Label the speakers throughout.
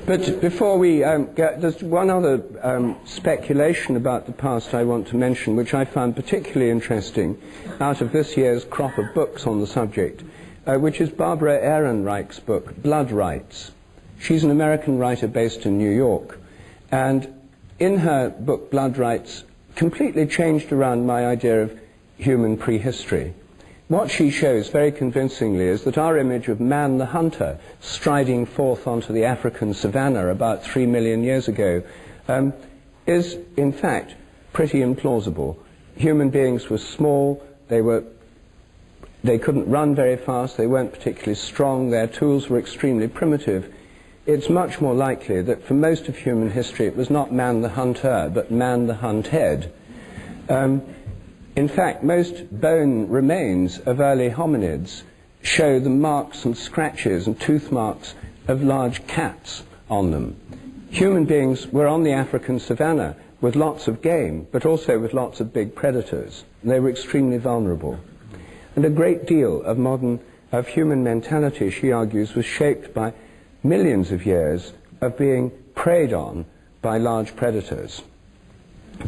Speaker 1: But before we get, there's one other speculation about the past I want to mention, which I found particularly interesting out of this year's crop of books on the subject, which is Barbara Ehrenreich's book, Blood Rights. She's an American writer based in New York, and in her book, Blood Rights, completely changed around my idea of human prehistory. What she shows very convincingly is that our image of man the hunter striding forth onto the African savannah about 3 million years ago is, in fact, pretty implausible. Human beings were small, they couldn't run very fast, they weren't particularly strong, their tools were extremely primitive. It's much more likely that for most of human history it was not man the hunter, but man the hunted. In fact, most bone remains of early hominids show the marks and scratches and tooth marks of large cats on them. Human beings were on the African savannah with lots of game, but also with lots of big predators. They were extremely vulnerable. And a great deal of human mentality, she argues, was shaped by millions of years of being preyed on by large predators.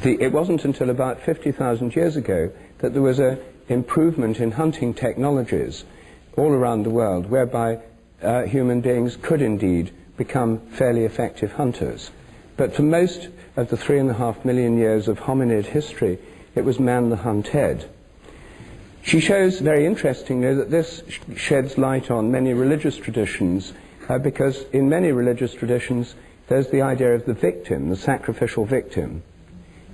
Speaker 1: It wasn't until about 50,000 years ago that there was an improvement in hunting technologies all around the world, whereby human beings could indeed become fairly effective hunters. But for most of the 3.5 million years of hominid history, it was man the hunted. She shows very interestingly that this sheds light on many religious traditions, because in many religious traditions there's the idea of the victim, the sacrificial victim.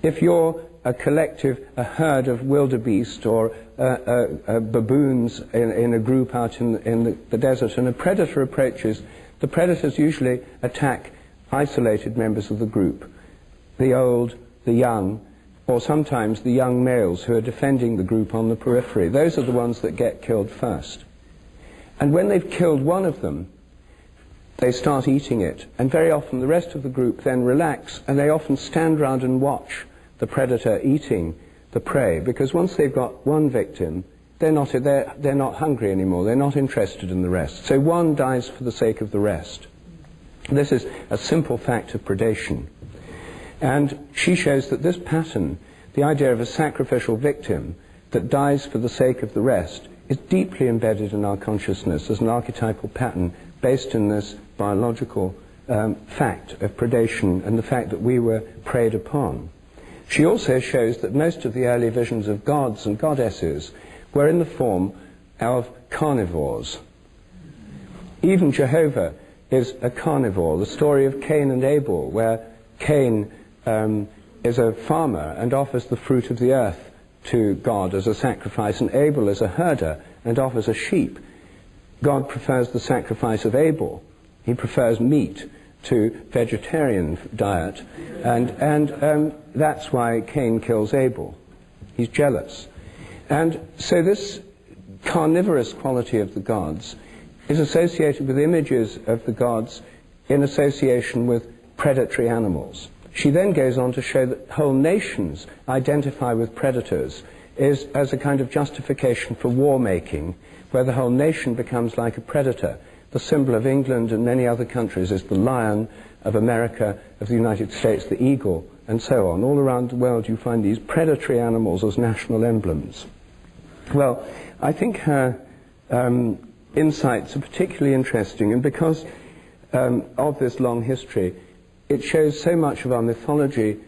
Speaker 1: If you're a herd of wildebeest or baboons in a group out in the desert, and a predator approaches, the predators usually attack isolated members of the group, the old, the young, or sometimes the young males who are defending the group on the periphery. Those are the ones that get killed first. And when they've killed one of them, they start eating it, and very often the rest of the group then relax, and they often stand round and watch the predator eating the prey, because once they've got one victim, they're not hungry anymore, they're not interested in the rest. So one dies for the sake of the rest. This is a simple fact of predation. And she shows that this pattern, the idea of a sacrificial victim that dies for the sake of the rest, is deeply embedded in our consciousness as an archetypal pattern based in this biological fact of predation and the fact that we were preyed upon. She also shows that most of the early visions of gods and goddesses were in the form of carnivores. Even Jehovah is a carnivore. The story of Cain and Abel, where Cain is a farmer and offers the fruit of the earth to God as a sacrifice, and Abel is a herder and offers a sheep. God prefers the sacrifice of Abel. He prefers meat to vegetarian diet, and that's why Cain kills Abel. He's jealous. And so this carnivorous quality of the gods is associated with images of the gods in association with predatory animals. She then goes on to show that whole nations identify with predators as a kind of justification for war-making, where the whole nation becomes like a predator. The symbol of England and many other countries is the lion, of America, of the United States, the eagle, and so on. All around the world you find these predatory animals as national emblems. Well, I think her insights are particularly interesting, and because of this long history, it shows so much of our mythology,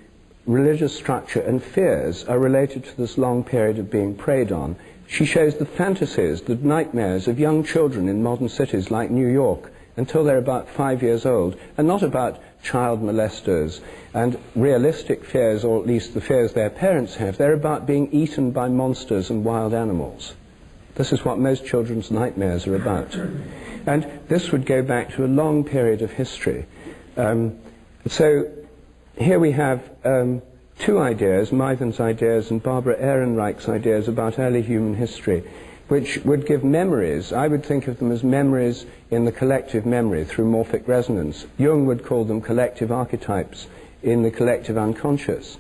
Speaker 1: religious structure, and fears are related to this long period of being preyed on. She shows the fantasies, the nightmares of young children in modern cities like New York until they're about 5 years old, and not about child molesters and realistic fears, or at least the fears their parents have. They're about being eaten by monsters and wild animals. This is what most children's nightmares are about. And this would go back to a long period of history. So here we have two ideas, Mythen's ideas and Barbara Ehrenreich's ideas about early human history, which would give memories. I would think of them as memories in the collective memory through morphic resonance. Jung would call them collective archetypes in the collective unconscious.